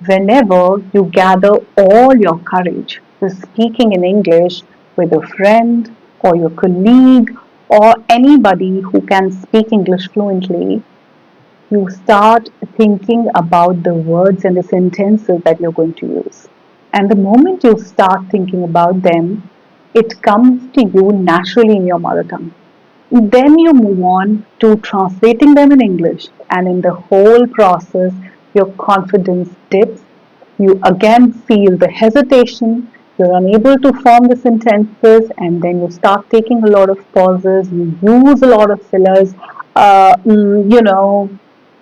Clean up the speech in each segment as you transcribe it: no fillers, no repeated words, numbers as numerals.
Whenever you gather all your courage to speaking in English with a friend or your colleague or anybody who can speak English fluently, you start thinking about the words and the sentences that you're going to use. And the moment you start thinking about them, it comes to you naturally in your mother tongue. Then you move on to translating them in English, and in the whole process, your confidence dips. You again feel the hesitation, you're unable to form the sentences, and then you start taking a lot of pauses, you use a lot of fillers, uh, mm, you know,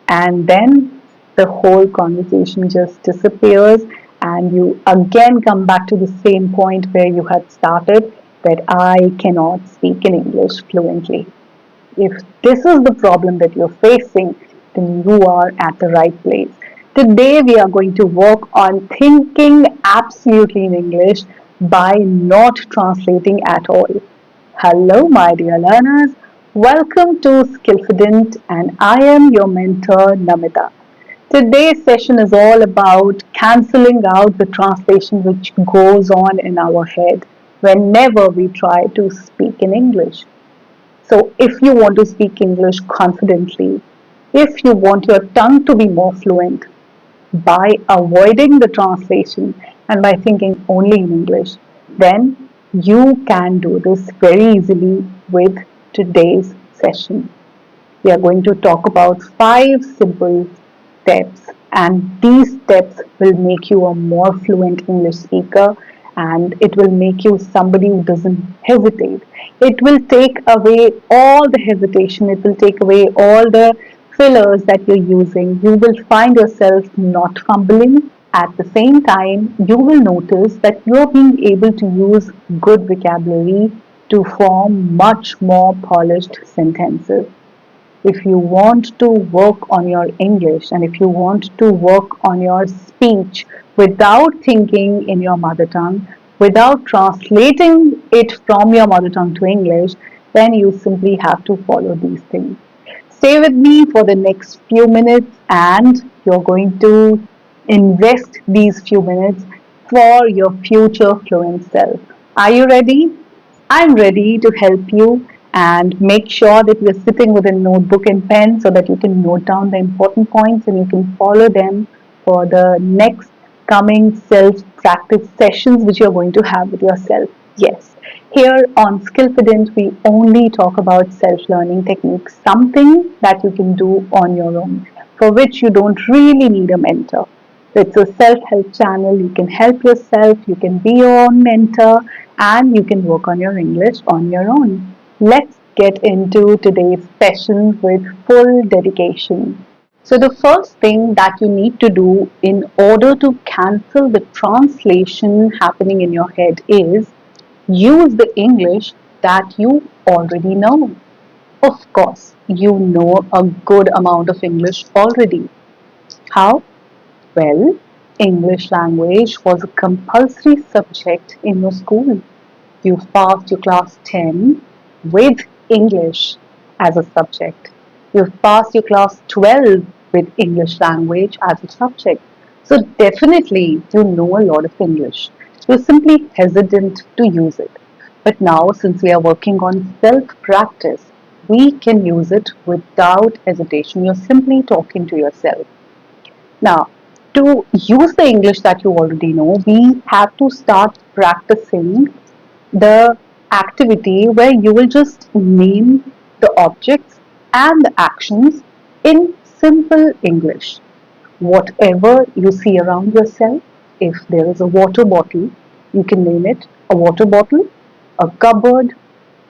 and then the whole conversation just disappears and you again come back to the same point where you had started, that I cannot speak in English fluently. If this is the problem that you're facing, then you are at the right place. Today we are going to work on thinking absolutely in English by not translating at all. Hello, my dear learners. Welcome to Skillfident, and I am your mentor, Namita. Today's session is all about cancelling out the translation which goes on in our head whenever we try to speak in English. So, if you want to speak English confidently, if you want your tongue to be more fluent, by avoiding the translation and by thinking only in English, then you can do this very easily with today's session. We are going to talk about 5 simple steps, and these steps will make you a more fluent English speaker and it will make you somebody who doesn't hesitate. It will take away all the hesitation, it will take away all the fillers that you're using. You will find yourself not fumbling. At the same time, you will notice that you're being able to use good vocabulary to form much more polished sentences. If you want to work on your English and if you want to work on your speech without thinking in your mother tongue, without translating it from your mother tongue to English, then you simply have to follow these things. Stay with me for the next few minutes and you're going to invest these few minutes for your future fluent self. Are you ready? I'm ready to help you and make sure that you're sitting with a notebook and pen so that you can note down the important points and you can follow them for the next coming self practice sessions which you're going to have with yourself. Yes, here on Skillfident, we only talk about self learning techniques, something that you can do on your own, for which you don't really need a mentor. It's a self help channel. You can help yourself, you can be your own mentor, and you can work on your English on your own. Let's get into today's session with full dedication. So, the first thing that you need to do in order to cancel the translation happening in your head is use the English that you already know. Of course, you know a good amount of English already. How? Well, English language was a compulsory subject in your school. You passed your class 10 with English as a subject. You've passed your class 12 with English language as a subject. So definitely you know a lot of English. You're simply hesitant to use it. But now, since we are working on self practice, we can use it without hesitation. You're simply talking to yourself. Now, to use the English that you already know, we have to start practicing the activity where you will just name the objects and the actions in simple English. Whatever you see around yourself, if there is a water bottle, you can name it a water bottle, a cupboard,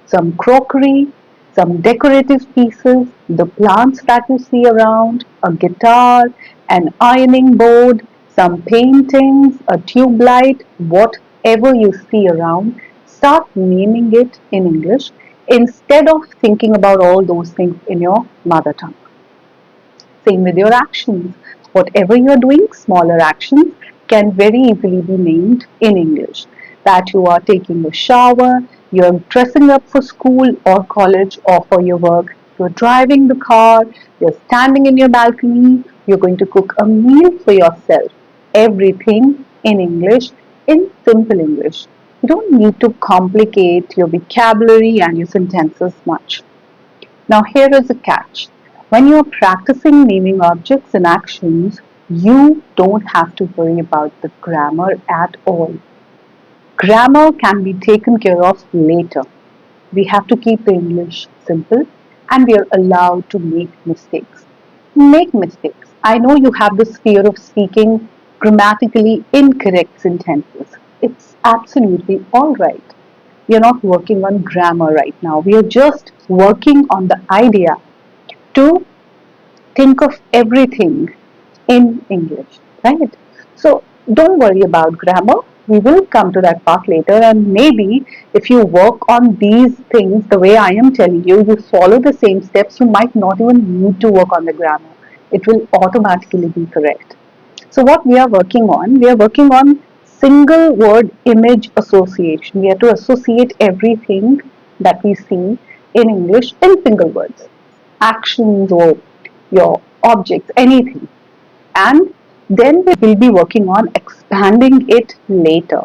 some crockery, some decorative pieces, the plants that you see around, a guitar, an ironing board, some paintings, a tube light, whatever you see around, start naming it in English instead of thinking about all those things in your mother tongue. Same with your actions. Whatever you're doing, smaller actions can very easily be named in English. That you are taking a shower, you're dressing up for school or college or for your work, you're driving the car, you're standing in your balcony, you're going to cook a meal for yourself. everything in English in simple English. You don't need to complicate your vocabulary and your sentences much. Now, here is a catch. When you're practicing naming objects and actions, you don't have to worry about the grammar at all. Grammar can be taken care of later. We have to keep the English simple and we are allowed to make mistakes. Make mistakes. I know you have this fear of speaking grammatically incorrect sentences. It's absolutely alright. We are not working on grammar right now. We are just working on the idea to think of everything in English, right? So don't worry about grammar. We will come to that part later, and maybe if you work on these things the way I am telling you, you follow the same steps, you might not even need to work on the grammar. It will automatically be correct. So what we are working on, we are working on single word image association. We have to associate everything that we see in English in single words. Actions or your objects, anything. And then we will be working on expanding it later.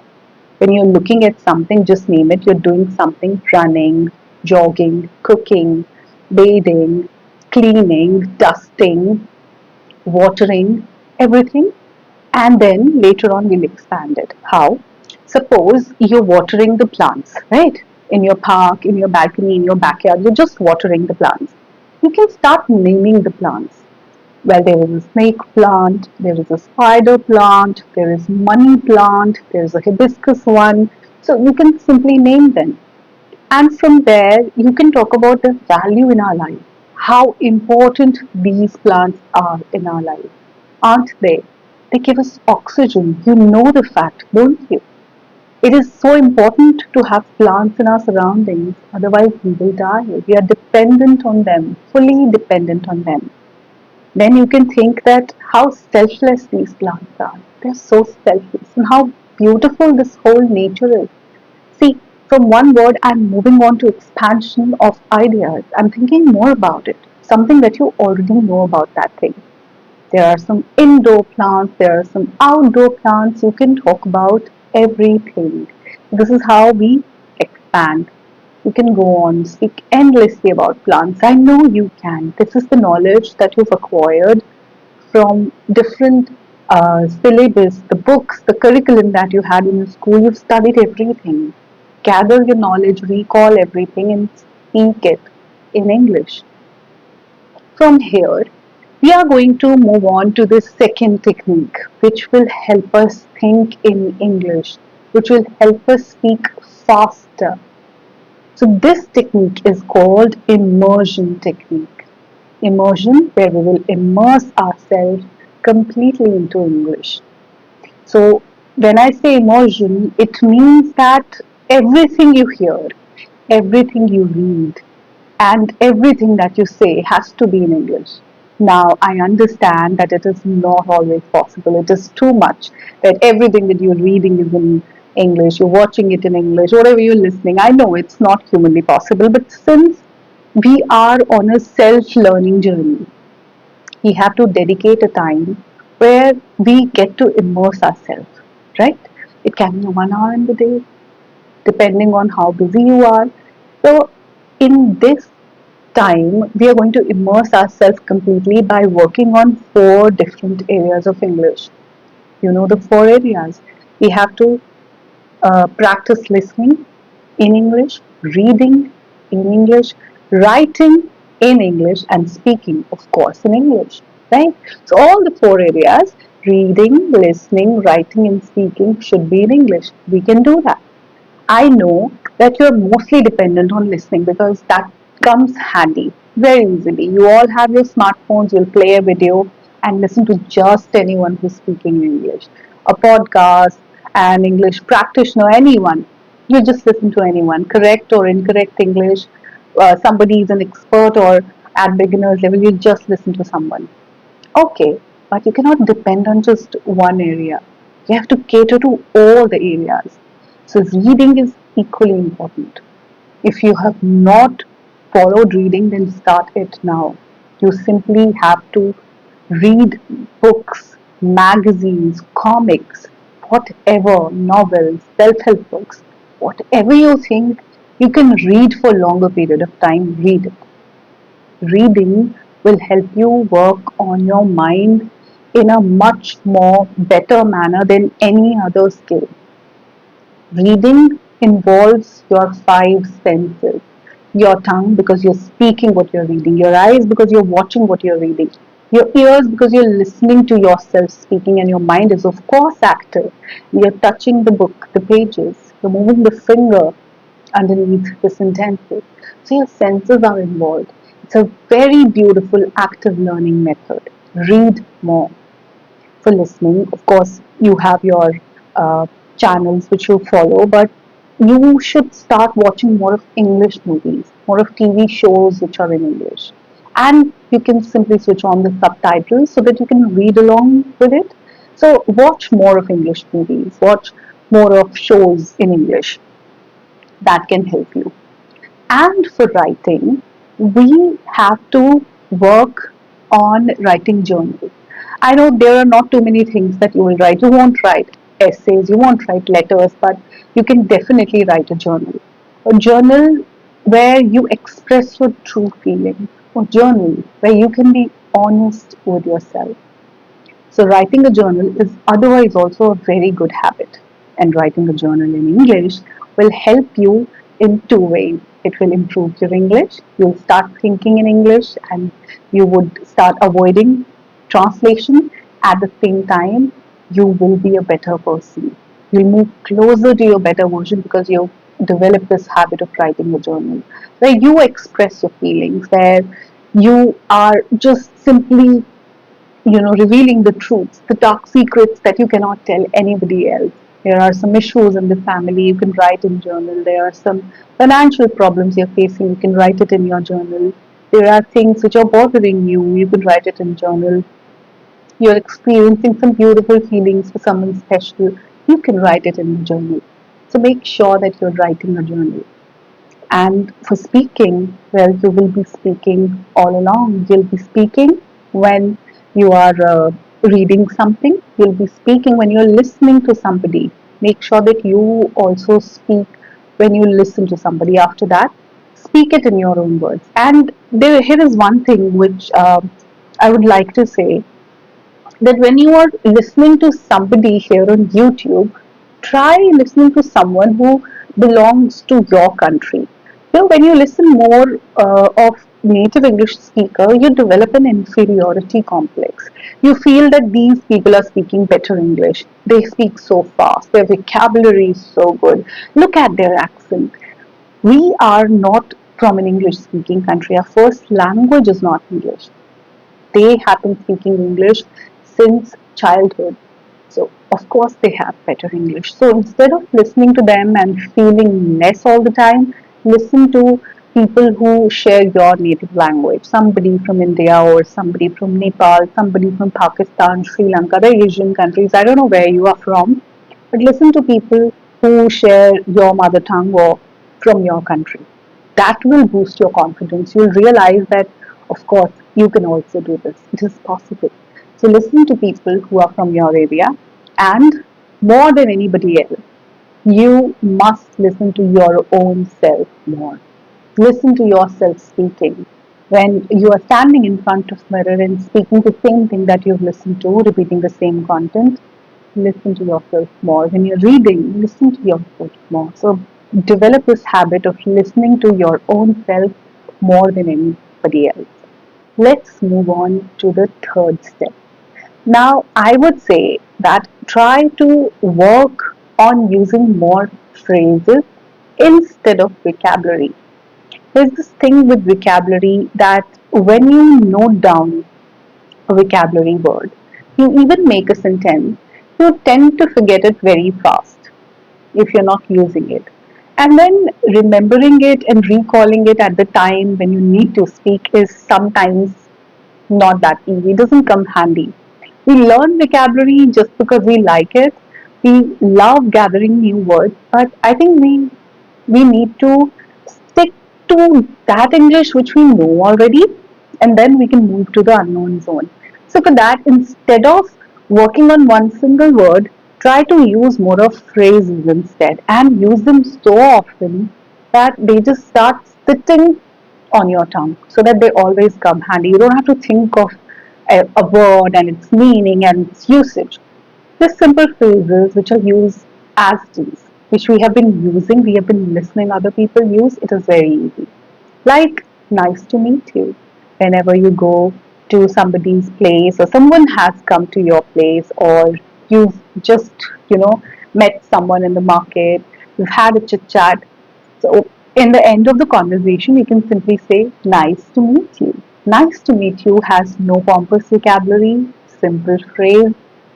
When you're looking at something, just name it. You're doing something, running, jogging, cooking, bathing, cleaning, dusting, watering, everything. And then later on we'll expand it. How? Suppose you're watering the plants, right? In your park, in your balcony, in your backyard, you're just watering the plants. You can start naming the plants. Well, there is a snake plant, there is a spider plant, there is money plant, there is a hibiscus one. So you can simply name them. And from there, you can talk about the value in our life, how important these plants are in our life. Aren't they? They give us oxygen. You know the fact, don't you? It is so important to have plants in our surroundings, otherwise, we will die. We are dependent on them, fully dependent on them. Then you can think that how selfless these plants are. They're so selfless, and how beautiful this whole nature is. See, from one word, I'm moving on to expansion of ideas. I'm thinking more about it, something that you already know about that thing. There are some indoor plants, there are some outdoor plants. You can talk about everything. This is how we expand. You can go on, speak endlessly about plants. I know you can. This is the knowledge that you've acquired from different syllabus, the books, the curriculum that you had in your school. You've studied everything. Gather your knowledge, recall everything, and speak it in English. From here, we are going to move on to the second technique, which will help us think in English, which will help us speak faster. So this technique is called immersion technique. Immersion, where we will immerse ourselves completely into English. So when I say immersion, it means that everything you hear, everything you read, and everything that you say has to be in English. Now, I understand that it is not always possible. It is too much that everything that you're reading is in English, you're watching it in English, whatever you're listening. I know it's not humanly possible, but since we are on a self learning journey, we have to dedicate a time where we get to immerse ourselves, right? It can be 1 hour in the day, depending on how busy you are. So, in this time, we are going to immerse ourselves completely by working on four different areas of English. You know the four areas. We have to practice listening in English, reading in English, writing in English, and speaking, of course, in English. Right? So, all the four areas reading, listening, writing, and speaking should be in English. We can do that. I know that you're mostly dependent on listening because that comes handy very easily. You all have your smartphones, you'll play a video and listen to just anyone who's speaking English. A podcast, an English practitioner, anyone. You just listen to anyone, correct or incorrect English. Somebody is an expert or at beginner's level, you just listen to someone. Okay, but you cannot depend on just one area. You have to cater to all the areas. So, reading is equally important. If you have not followed reading, then start it now. You simply have to read books, magazines, comics, whatever, novels, self-help books, whatever you think you can read for a longer period of time, read it. Reading will help you work on your mind in a much more better manner than any other skill. Reading involves your five senses. Your tongue because you're speaking what you're reading, your eyes because you're watching what you're reading, your ears because you're listening to yourself speaking, and your mind is of course active. You're touching the book, the pages, you're moving the finger underneath the sentences. So your senses are involved. It's a very beautiful active learning method. Read more. For listening, of course, you have your channels which you follow, but you should start watching more of English movies, more of TV shows which are in English. And you can simply switch on the subtitles so that you can read along with it. So watch more of English movies, watch more of shows in English. That can help you. And for writing, we have to work on writing journals. I know there are not too many things that you will write. You won't write essays, you won't write letters, but you can definitely write a journal. A journal where you express your true feelings. A journal where you can be honest with yourself. So writing a journal is otherwise also a very good habit. And writing a journal in English will help you in two ways. It will improve your English. You'll start thinking in English and you would start avoiding translation. At the same time, you will be a better person. You'll move closer to your better version because you develop this habit of writing a journal where you express your feelings, where you are just simply revealing the truths, the dark secrets that you cannot tell anybody else. There are some issues in the family, you can write in journal. There are some financial problems you're facing, you can write it in your journal. There are things which are bothering you, you can write it in journal. You're experiencing some beautiful feelings for someone special, you can write it in the journal. So make sure that you're writing a journal. And for speaking, well, you will be speaking all along. You'll be speaking when you are reading something. You'll be speaking when you're listening to somebody. Make sure that you also speak when you listen to somebody. After that, speak it in your own words. And here is one thing which I would like to say, that when you are listening to somebody here on YouTube, try listening to someone who belongs to your country. So when you listen more of native English speaker, you develop an inferiority complex. You feel that these people are speaking better English. They speak so fast. Their vocabulary is so good. Look at their accent. We are not from an English speaking country. Our first language is not English. They have been speaking English since childhood. So, of course, they have better English. So, instead of listening to them and feeling less all the time, listen to people who share your native language. Somebody from India or somebody from Nepal, somebody from Pakistan, Sri Lanka, the Asian countries. I don't know where you are from, but listen to people who share your mother tongue or from your country. That will boost your confidence. You'll realize that, of course, you can also do this. It is possible. So listen to people who are from your area, and more than anybody else, you must listen to your own self more. Listen to yourself speaking. When you are standing in front of mirror and speaking the same thing that you've listened to, repeating the same content, listen to yourself more. When you're reading, listen to yourself more. So develop this habit of listening to your own self more than anybody else. Let's move on to the third step. Now, I would say that try to work on using more phrases instead of vocabulary. There's this thing with vocabulary that when you note down a vocabulary word, you even make a sentence, you tend to forget it very fast if you're not using it. And then remembering it and recalling it at the time when you need to speak is sometimes not that easy. It doesn't come handy. We learn vocabulary just because we like it. We love gathering new words, but I think we need to stick to that English which we know already, and then we can move to the unknown zone. So for that, instead of Working on one single word, try to use more of phrases instead and use them so often that they just start sitting on your tongue so that they always come handy. You don't have to think of a word and its meaning and its usage. Just simple phrases which are used as is, which we have been listening other people use, it is very easy. Like, nice to meet you. Whenever you go to somebody's place or someone has come to your place or you've just, you know, met someone in the market, you've had a chit chat. So, in the end of the conversation, you can simply say, nice to meet you. Nice to meet you has no pompous vocabulary, simple phrase,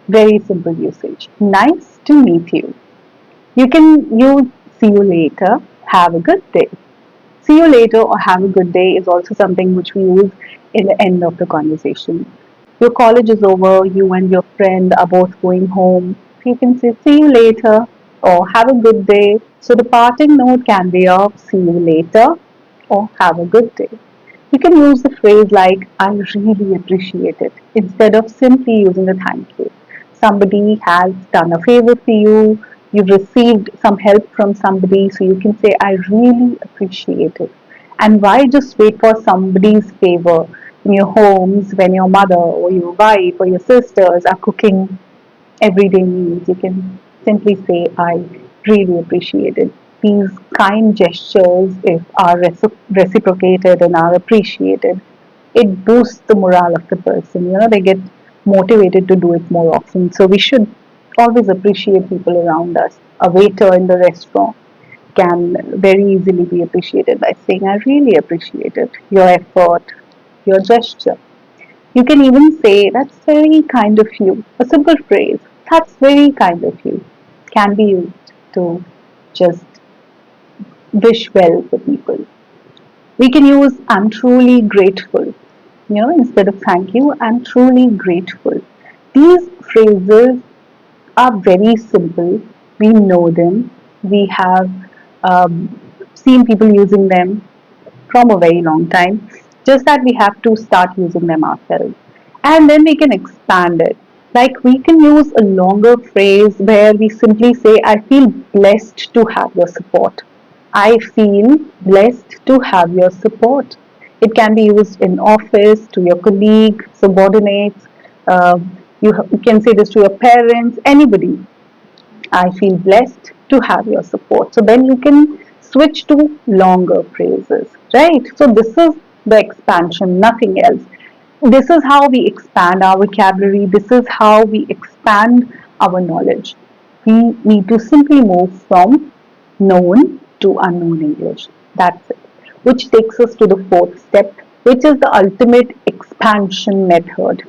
very simple usage. Nice to meet you. You can use see you later, have a good day. See you later or have a good day is also something which we use in the end of the conversation. Your college is over, you and your friend are both going home. You can say see you later or have a good day. So the parting note can be of see you later or have a good day. You can use the phrase like I really appreciate it instead of simply using a thank you. Somebody has done a favor for you, you've received some help from somebody, so you can say I really appreciate it. And why just wait for somebody's favor in your homes when your mother or your wife or your sisters are cooking everyday meals? You can simply say, I really appreciate it. These kind gestures, if are reciprocated and are appreciated, it boosts the morale of the person. You know, they get motivated to do it more often. So we should always appreciate people around us. A waiter in the restaurant can very easily be appreciated by saying, I really appreciate it, your effort, your gesture. You can even say, that's very kind of you. A simple phrase, that's very kind of you, can be used to just wish well for people. We can use, I'm truly grateful. Instead of thank you, I'm truly grateful. These phrases are very simple. We know them. We have seen people using them from a very long time. Just that we have to start using them ourselves. And then we can expand it. Like we can use a longer phrase where we simply say, I feel blessed to have your support. I feel blessed to have your support. It can be used in office, to your colleague, subordinates. You can say this to your parents, anybody. I feel blessed to have your support. So then you can switch to longer phrases, right? So this is the expansion, nothing else. This is how we expand our vocabulary. This is how we expand our knowledge. We need to simply move from known to unknown English. That's it. Which takes us to the fourth step, which is the ultimate expansion method.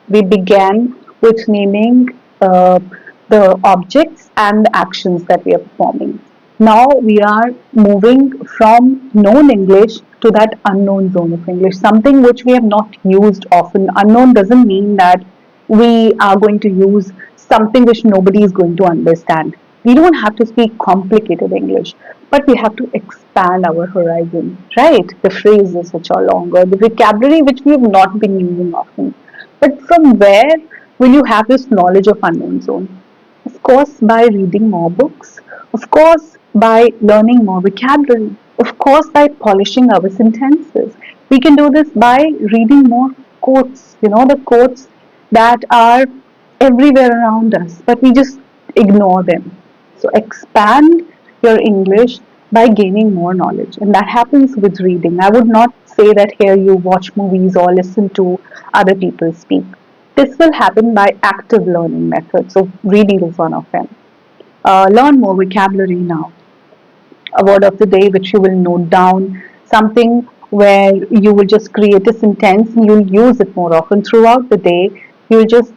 We began with naming the objects and the actions that we are performing. Now we are moving from known English to that unknown zone of English, something which we have not used often. Unknown doesn't mean that we are going to use something which nobody is going to understand. We don't have to speak complicated English, but we have to expand our horizon, right? The phrases which are longer, the vocabulary which we have not been using often. But from where will you have this knowledge of unknown zone? Of course, by reading more books. Of course, by learning more vocabulary. Of course, by polishing our sentences. We can do this by reading more quotes, the quotes that are everywhere around us, but we just ignore them. So, expand your English by gaining more knowledge, and that happens with reading. I would not say that here you watch movies or listen to other people speak. This will happen by active learning methods. So reading is one of them. Learn more vocabulary now. A word of the day which you will note down. Something where you will just create a sentence and you'll use it more often throughout the day. You'll just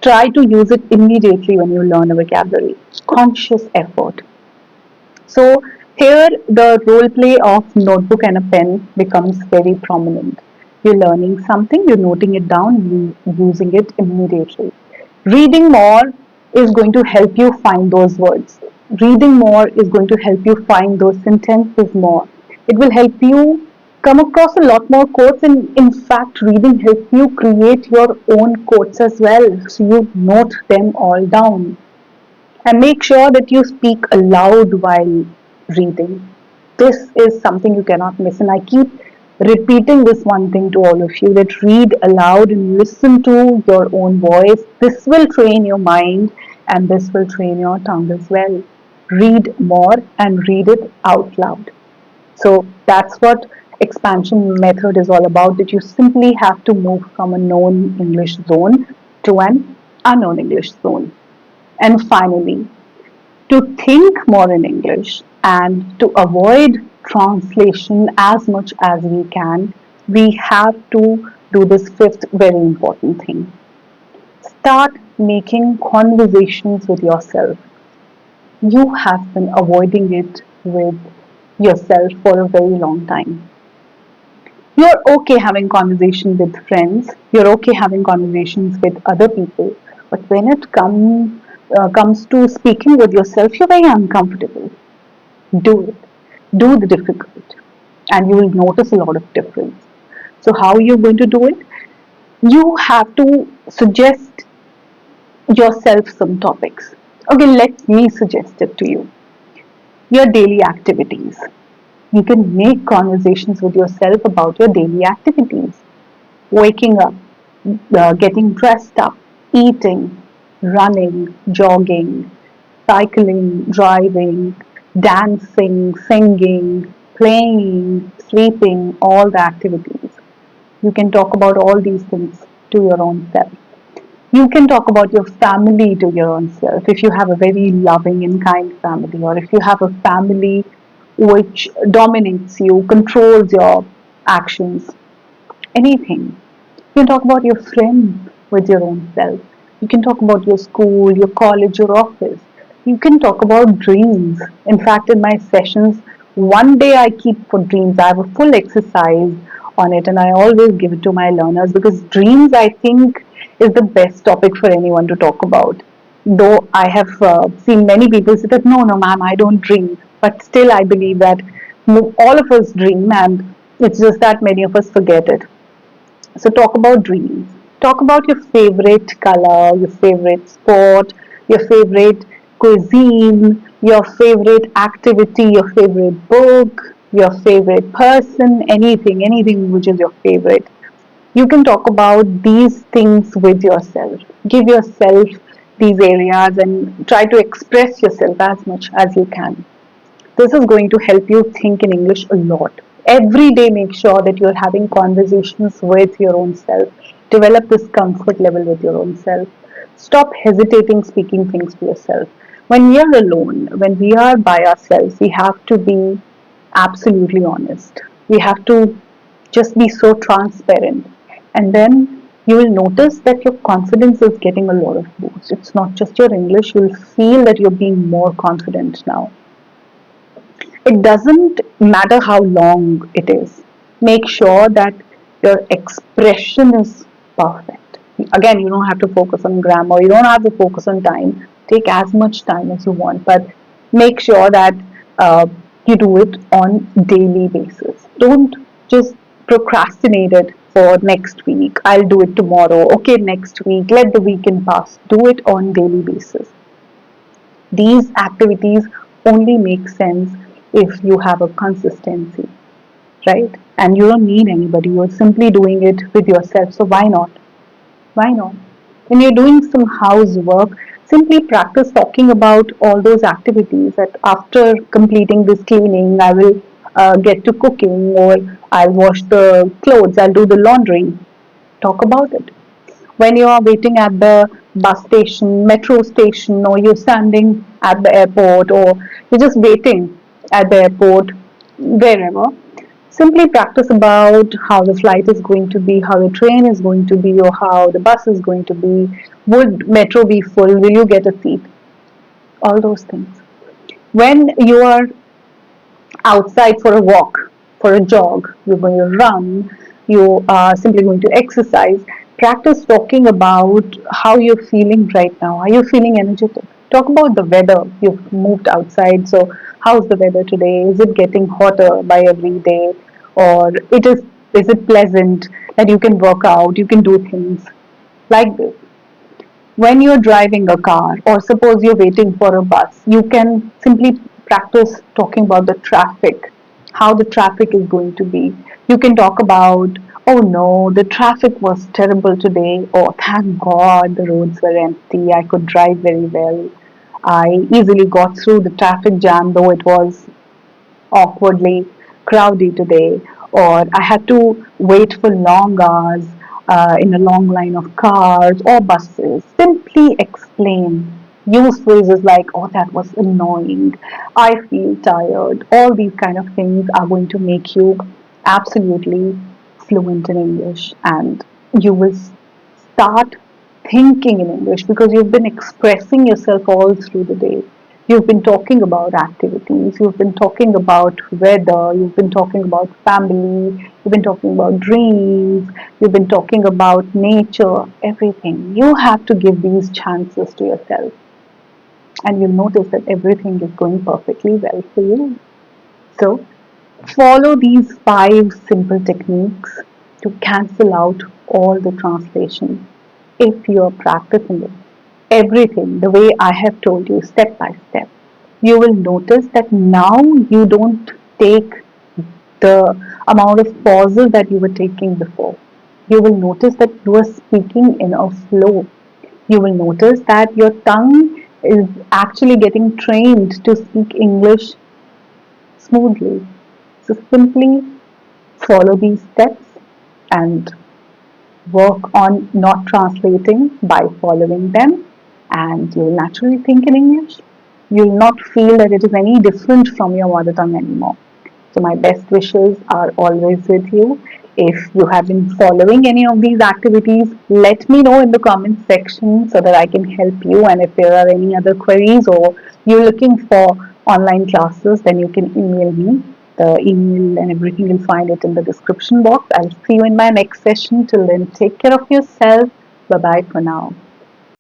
try to use it immediately when you learn a vocabulary. Conscious effort. So here the role play of notebook and a pen becomes very prominent. You're learning something, you're noting it down, you're using it immediately. Reading more is going to help you find those words. Reading more is going to help you find those sentences more. It will help you come across a lot more quotes, and in fact reading helps you create your own quotes as well, so you note them all down. And make sure that you speak aloud while reading. This is something you cannot miss, and I keep repeating this one thing to all of you, that read aloud and listen to your own voice. This will train your mind and this will train your tongue as well. Read more and read it out loud. So that's what expansion method is all about, that you simply have to move from a known English zone to an unknown English zone. And finally, to think more in English and to avoid translation as much as we can, we have to do this fifth very important thing. Start making conversations with yourself. You have been avoiding it with yourself for a very long time. You're okay having conversations with friends, you're okay having conversations with other people, but when it comes to speaking with yourself, you're very uncomfortable. Do it. Do the difficult, and you will notice a lot of difference. So, how are you going to do it? You have to suggest yourself some topics. Okay, let me suggest it to you. Your daily activities. You can make conversations with yourself about your daily activities. Waking up, getting dressed up, eating, running, jogging, cycling, driving, dancing, singing, playing, sleeping, all the activities. You can talk about all these things to your own self. You can talk about your family to your own self if you have a very loving and kind family, or if you have a family which dominates you, controls your actions, anything. You can talk about your friend with your own self. You can talk about your school, your college, your office. You can talk about dreams. In fact, in my sessions, one day I keep for dreams. I have a full exercise on it, and I always give it to my learners, because dreams, I think, is the best topic for anyone to talk about. Though I have seen many people say that, no, no, ma'am, I don't dream. But still, I believe that all of us dream, and it's just that many of us forget it. So talk about dreams. Talk about your favorite color, your favorite sport, your favorite cuisine, your favorite activity, your favorite book, your favorite person, anything which is your favorite. You can talk about these things with yourself. Give yourself these areas and try to express yourself as much as you can. This is going to help you think in English a lot. Every day, make sure that you're having conversations with your own self. Develop this comfort level with your own self. Stop hesitating speaking things to yourself. When we are alone, when we are by ourselves, we have to be absolutely honest. We have to just be so transparent. And then you will notice that your confidence is getting a lot of boost. It's not just your English, you'll feel that you're being more confident now. It doesn't matter how long it is. Make sure that your expression is perfect. Again, you don't have to focus on grammar, you don't have to focus on time. Take as much time as you want, but make sure that uh, you do it on daily basis. Don't just procrastinate it for next week. I'll do it tomorrow. Okay, next week. Let the weekend pass. Do it on daily basis. These activities only make sense if you have a consistency, right? And you don't need anybody, you're simply doing it with yourself. So why not? Why not? When you're doing some housework, simply practice talking about all those activities. That after completing this cleaning, I will get to cooking, or I'll wash the clothes, I'll do the laundry. Talk about it. When you are waiting at the bus station, metro station, or you're standing at the airport, or you're just waiting at the airport, wherever, simply practice about how the flight is going to be, how the train is going to be, or how the bus is going to be. Would metro be full? Will you get a seat? All those things. When you are outside for a walk, for a jog, you're going to run, you are simply going to exercise, practice talking about how you're feeling right now. Are you feeling energetic? Talk about the weather. You've moved outside, so how's the weather today? Is it getting hotter by every day? or is it pleasant that you can work out, you can do things like this. When you're driving a car or suppose you're waiting for a bus, you can simply practice talking about the traffic, how the traffic is going to be. You can talk about, oh no, the traffic was terrible today, or thank God the roads were empty, I could drive very well. I easily got through the traffic jam, though it was awkwardly crowded today, or I had to wait for long hours in a long line of cars or buses. Simply explain. Use phrases like, oh, that was annoying, I feel tired. All these kind of things are going to make you absolutely fluent in English, and you will start thinking in English because you've been expressing yourself all through the day. You've been talking about activities, you've been talking about weather, you've been talking about family, you've been talking about dreams, you've been talking about nature, everything. You have to give these chances to yourself, and you'll notice that everything is going perfectly well for you. So, follow these 5 simple techniques to cancel out all the translation if you are practicing it. Everything the way I have told you step by step. You will notice that now you don't take the amount of pauses that you were taking before. You will notice that you are speaking in a flow. You will notice that your tongue is actually getting trained to speak English smoothly. So simply follow these steps and work on not translating by following them, and you'll naturally think in English. You'll not feel that it is any different from your mother tongue anymore. So, my best wishes are always with you. If you have been following any of these activities, let me know in the comment section so that I can help you. And if there are any other queries or you're looking for online classes, then you can email me. The email and everything, you'll find it in the description box. I'll see you in my next session. Till then, take care of yourself. Bye bye for now.